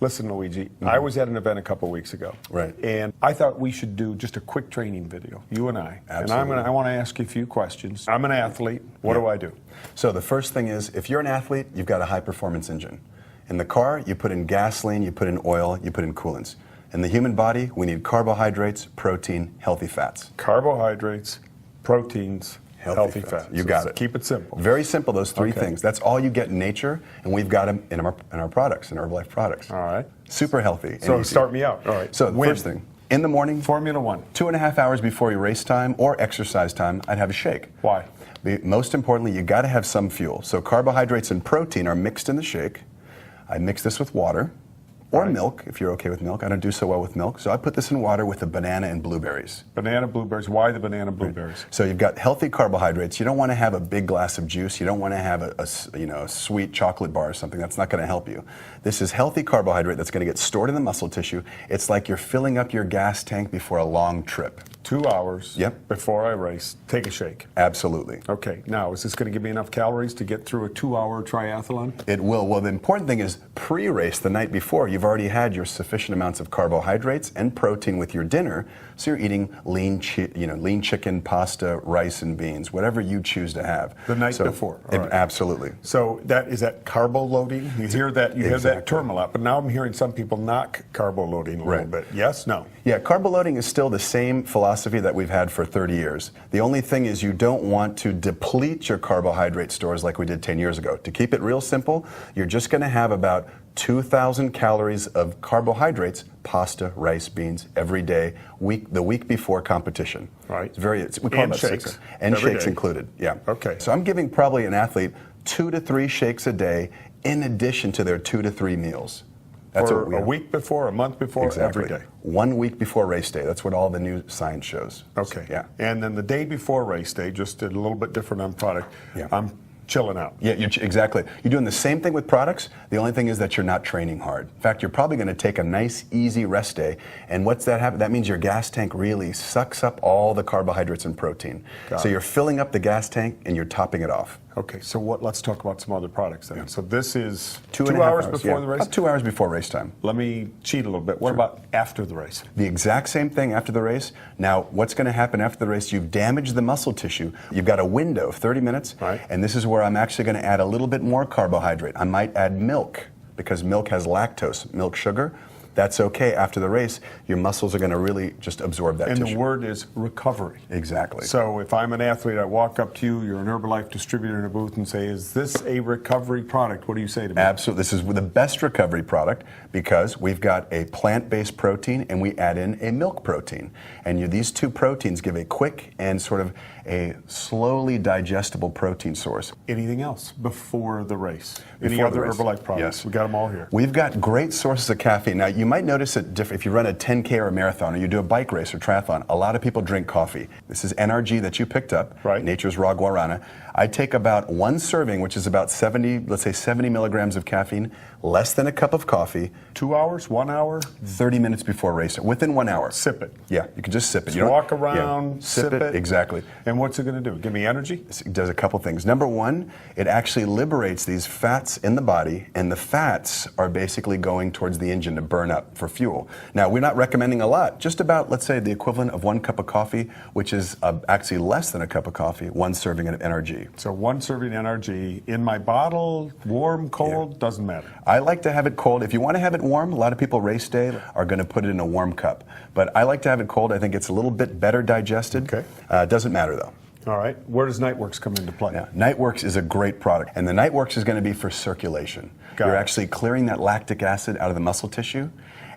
Listen, Luigi, I was at an event a couple weeks ago. Right. And I thought we should do just a quick training video, you and I. Absolutely. And I want to ask you a few questions. I'm an athlete. What do I do? So the first thing is, if you're an athlete, you've got a high-performance engine. In the car, you put in gasoline, you put in oil, you put in coolants. In the human body, we need carbohydrates, protein, healthy fats. Carbohydrates, proteins, healthy fats. You got it. Keep it simple. Very simple, those three things. That's all you get in nature, and we've got them in our products, in Herbalife products. All right. Super healthy. So easy. start me out. All right. So the first thing, in the morning, Formula One. 2.5 hours before your race time or exercise time, I'd have a shake. Why? Most importantly, you got to have some fuel. So carbohydrates and protein are mixed in the shake. I mix this with water or milk, if you're okay with milk. I don't do so well with milk. So I put this in water with a banana and blueberries. Banana, blueberries. Why the banana, blueberries? Right. So you've got healthy carbohydrates. You don't want to have a big glass of juice. You don't want to have a sweet chocolate bar or something. That's not going to help you. This is healthy carbohydrate that's going to get stored in the muscle tissue. It's like you're filling up your gas tank before a long trip. 2 hours before I race, take a shake. Absolutely. Okay, now is this going to give me enough calories to get through a 2-hour triathlon? It will. Well, the important thing is pre-race, the night before, you've already had your sufficient amounts of carbohydrates and protein with your dinner, so you're eating lean chicken, pasta, rice, and beans, whatever you choose to have. The night before. All right. Absolutely. So is that carbo loading? You hear that hear that term a lot, but now I'm hearing some people knock carbo loading a little bit. Yes? No? Yeah, carbo loading is still the same philosophy that we've had for 30 years. The only thing is you don't want to deplete your carbohydrate stores like we did 10 years ago. To keep it real simple, you're just going to have about 2,000 calories of carbohydrates, pasta, rice, beans, every day, the week before competition. Right. We call it shakes. And shakes included, yeah. Okay. So I'm giving probably an athlete 2 to 3 shakes a day in addition to their 2 to 3 meals. That's for a week before, a month before, every day. 1 week before race day. That's what all the new science shows. Okay. So, yeah. And then the day before race day, just a little bit different on product. Yeah. I'm chilling out. Yeah, exactly. You're doing the same thing with products. The only thing is that you're not training hard. In fact, you're probably going to take a nice, easy rest day. And what's that happen? That means your gas tank really sucks up all the carbohydrates and protein. So you're filling up the gas tank and you're topping it off. Okay, so let's talk about some other products then. Yeah. So this is 2 hours before the race? About 2 hours before race time. Let me cheat a little bit. What about after the race? The exact same thing after the race. Now, what's going to happen after the race? You've damaged the muscle tissue. You've got a window of 30 minutes, and this is where I'm actually going to add a little bit more carbohydrate. I might add milk, because milk has lactose, milk sugar. That's okay. After the race, your muscles are going to really just absorb that tissue. And the word is recovery. Exactly. So if I'm an athlete, I walk up to you, you're an Herbalife distributor in a booth, and say, is this a recovery product? What do you say to me? Absolutely. This is the best recovery product because we've got a plant-based protein and we add in a milk protein. And these two proteins give a quick and sort of a slowly digestible protein source. Anything else before the race? Any Before other the race. Herbalife products? Yes. We got them all here. We've got great sources of caffeine. Now, you might notice that if you run a 10K or a marathon or you do a bike race or triathlon, a lot of people drink coffee. This is NRG that you picked up, Nature's Raw Guarana. I take about 1 serving, which is about 70 milligrams of caffeine, less than a cup of coffee. 2 hours, 1 hour? 30 minutes before race, within 1 hour. Sip it. Yeah, you can just sip it. So walk around, sip it. Exactly. And what's it going to do? Give me energy? It does a couple things. Number one, it actually liberates these fats in the body, and the fats are basically going towards the engine to burn up for fuel. Now, we're not recommending a lot, just about, let's say, the equivalent of 1 cup of coffee, which is actually less than a cup of coffee, 1 serving of NRG. So 1 serving NRG in my bottle, warm, cold, doesn't matter. I like to have it cold. If you want to have it warm, a lot of people race day are going to put it in a warm cup. But I like to have it cold. I think it's a little bit better digested. Okay. Doesn't matter, though. All right. Where does Nightworks come into play? Yeah, Nightworks is a great product. And the Nightworks is going to be for circulation. You're actually clearing that lactic acid out of the muscle tissue.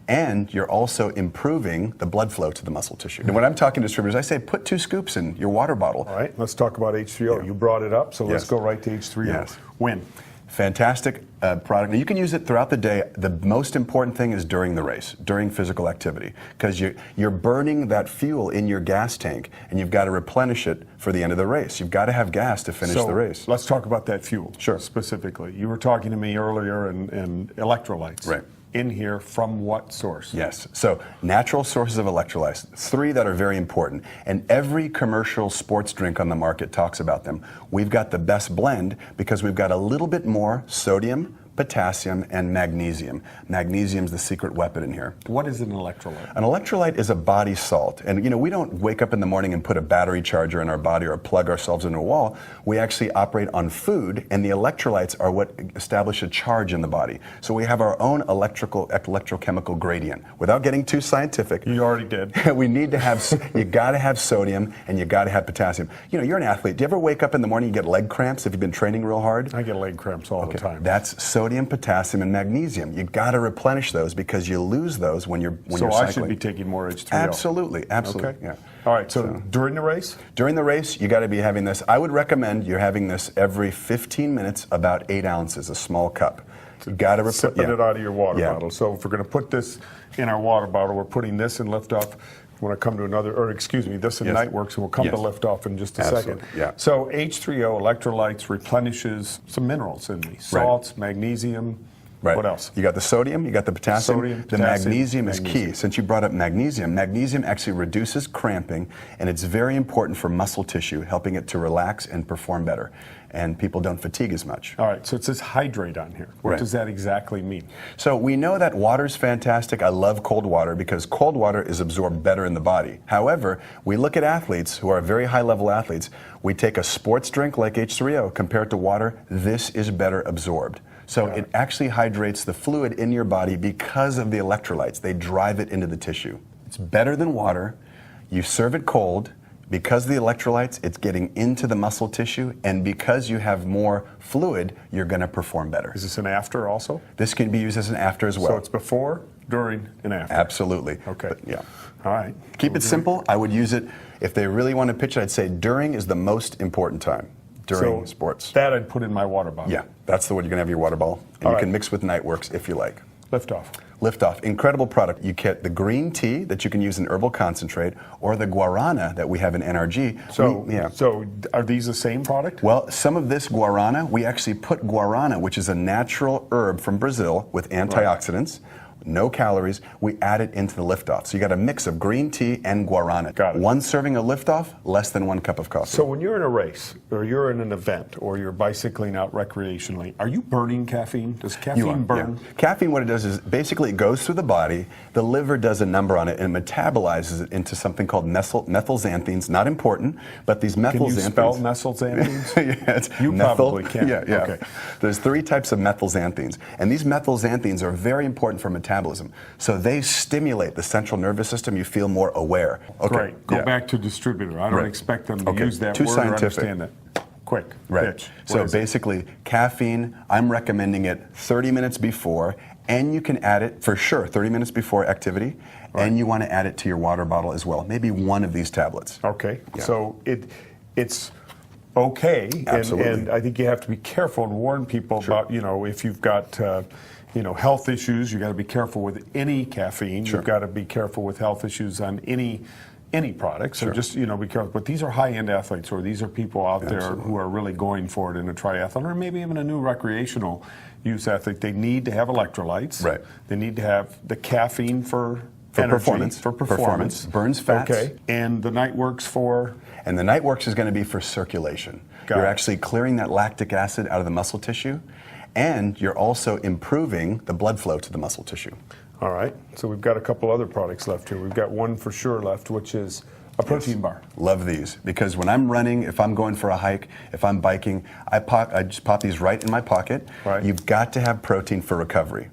And you're also improving the blood flow to the muscle tissue. And when I'm talking to distributors, I say put 2 scoops in your water bottle. All right, let's talk about H3O. You brought it up, so let's go right to H3O. Yes. When? Fantastic product. Now, you can use it throughout the day. The most important thing is during the race, during physical activity, because you're burning that fuel in your gas tank, and you've got to replenish it for the end of the race. You've got to have gas to finish the race. Let's talk about that fuel. Sure. Specifically. You were talking to me earlier and electrolytes. Right. In here from what source? Yes. So natural sources of electrolytes, 3 that are very important. And every commercial sports drink on the market talks about them. We've got the best blend because we've got a little bit more sodium, potassium, and magnesium. Magnesium's the secret weapon in here. What is an electrolyte? An electrolyte is a body salt. And you know, we don't wake up in the morning and put a battery charger in our body or plug ourselves into a wall. We actually operate on food, and the electrolytes are what establish a charge in the body. So we have our own electrochemical gradient. Without getting too scientific. You already did. We need to have, you gotta have sodium and you gotta have potassium. You know, you're an athlete. Do you ever wake up in the morning and get leg cramps if you've been training real hard? I get leg cramps all the time. That's sodium, potassium, and magnesium. You gotta replenish those because you lose those when you're cycling. So I should be taking more H3O. Absolutely, absolutely. Okay. Yeah. All right, so during the race? During the race, you gotta be having this. I would recommend you're having this every 15 minutes, about 8 ounces, a small cup. So gotta sipping it out of your water Yeah. bottle. So if we're going to put this in our water bottle, we're putting this in liftoff. When I come to another, or excuse me, this in Nightworks, and we'll come to liftoff in just a Absolutely. second. Yeah. So H3O electrolytes replenishes some minerals in me: salts, magnesium. Right. What else? You got the sodium, you got the potassium. Sodium, the potassium, magnesium is key. Since you brought up magnesium, magnesium actually reduces cramping, and it's very important for muscle tissue, helping it to relax and perform better. And people don't fatigue as much. All right, so it says hydrate on here. What does that exactly mean? So we know that water's fantastic. I love cold water because cold water is absorbed better in the body. However, we look at athletes who are very high-level athletes. We take a sports drink like H3O, compare it to water, this is better absorbed. So it actually hydrates the fluid in your body because of the electrolytes. They drive it into the tissue. It's better than water. You serve it cold. Because of the electrolytes, it's getting into the muscle tissue, and because you have more fluid, you're going to perform better. Is this an after also? This can be used as an after as well. So it's before, during, and after? Absolutely. Okay. But, yeah. All right. Keep it simple. I would use it, if they really want to pitch it, I'd say during is the most important time. During sports. That I'd put in my water bottle. Yeah, that's the one you're going to have your water bottle. And you can mix with Nightworks if you like. Liftoff. Liftoff, incredible product. You get the green tea that you can use in herbal concentrate, or the guarana that we have in NRG. So are these the same product? Well, some of this guarana, we actually put guarana, which is a natural herb from Brazil with antioxidants. No calories, we add it into the Liftoff. So you got a mix of green tea and guarana. Got it. One serving of Liftoff, less than 1 cup of coffee. So when you're in a race, or you're in an event, or you're bicycling out recreationally, are you burning caffeine? Does caffeine burn? Yeah. Caffeine, what it does is basically it goes through the body, the liver does a number on it, and metabolizes it into something called methylxanthines. Not important, but these methylxanthines. Can you spell methylxanthines? Yeah, it's you probably can. Yeah. Okay. There's 3 types of methylxanthines, and these methylxanthines are very important for metabolism. So they stimulate the central nervous system. You feel more aware. Okay. Great. Go back to distributor. I don't expect them to use that Too word scientific. or understand that. Quick. Pitch. So basically, caffeine, I'm recommending it 30 minutes before, and you can add it for sure 30 minutes before activity, and you want to add it to your water bottle as well. Maybe one of these tablets. Okay. Yeah. So it's okay. Absolutely. And I think you have to be careful and warn people about, if you've got health issues, you got to be careful with any caffeine. You've got to be careful with health issues on any product. So just be careful. But these are high-end athletes, or these are people out there who are really going for it in a triathlon, or maybe even a new recreational use athlete. They need to have electrolytes. Right. They need to have the caffeine for energy, performance. For performance. Burns fats. Okay. And the Nightworks for? And the Nightworks is going to be for circulation. You're actually clearing that lactic acid out of the muscle tissue, and you're also improving the blood flow to the muscle tissue. All right. So we've got a couple other products left here. We've got one for sure left, which is a protein bar. Love these, because when I'm running, if I'm going for a hike, if I'm biking, I just pop these right in my pocket. Right. You've got to have protein for recovery.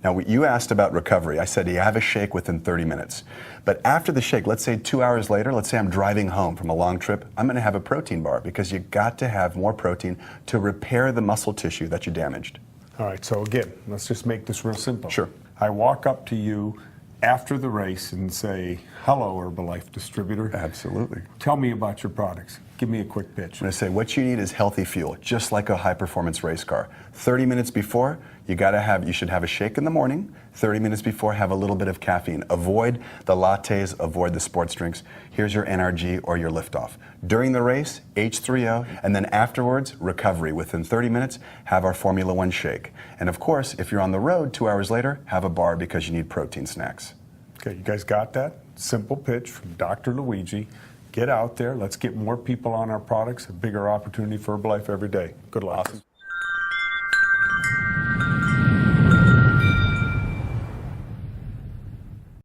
Now, you asked about recovery. I said you have a shake within 30 minutes. But after the shake, let's say 2 hours later, let's say I'm driving home from a long trip, I'm going to have a protein bar, because you got to have more protein to repair the muscle tissue that you damaged. All right, so again, let's just make this real simple. Sure. I walk up to you after the race and say, hello, Herbalife distributor. Absolutely. Tell me about your products. Give me a quick pitch. I'm going to say what you need is healthy fuel, just like a high-performance race car. 30 minutes before, you should have a shake in the morning. 30 minutes before, have a little bit of caffeine. Avoid the lattes, avoid the sports drinks. Here's your NRG or your Liftoff. During the race, H3O, and then afterwards, recovery. Within 30 minutes, have our Formula One shake. And of course, if you're on the road 2 hours later, have a bar, because you need protein snacks. Okay, you guys got that? Simple pitch from Dr. Luigi. Get out there. Let's get more people on our products. A bigger opportunity for Herbalife every day. Good luck. Awesome.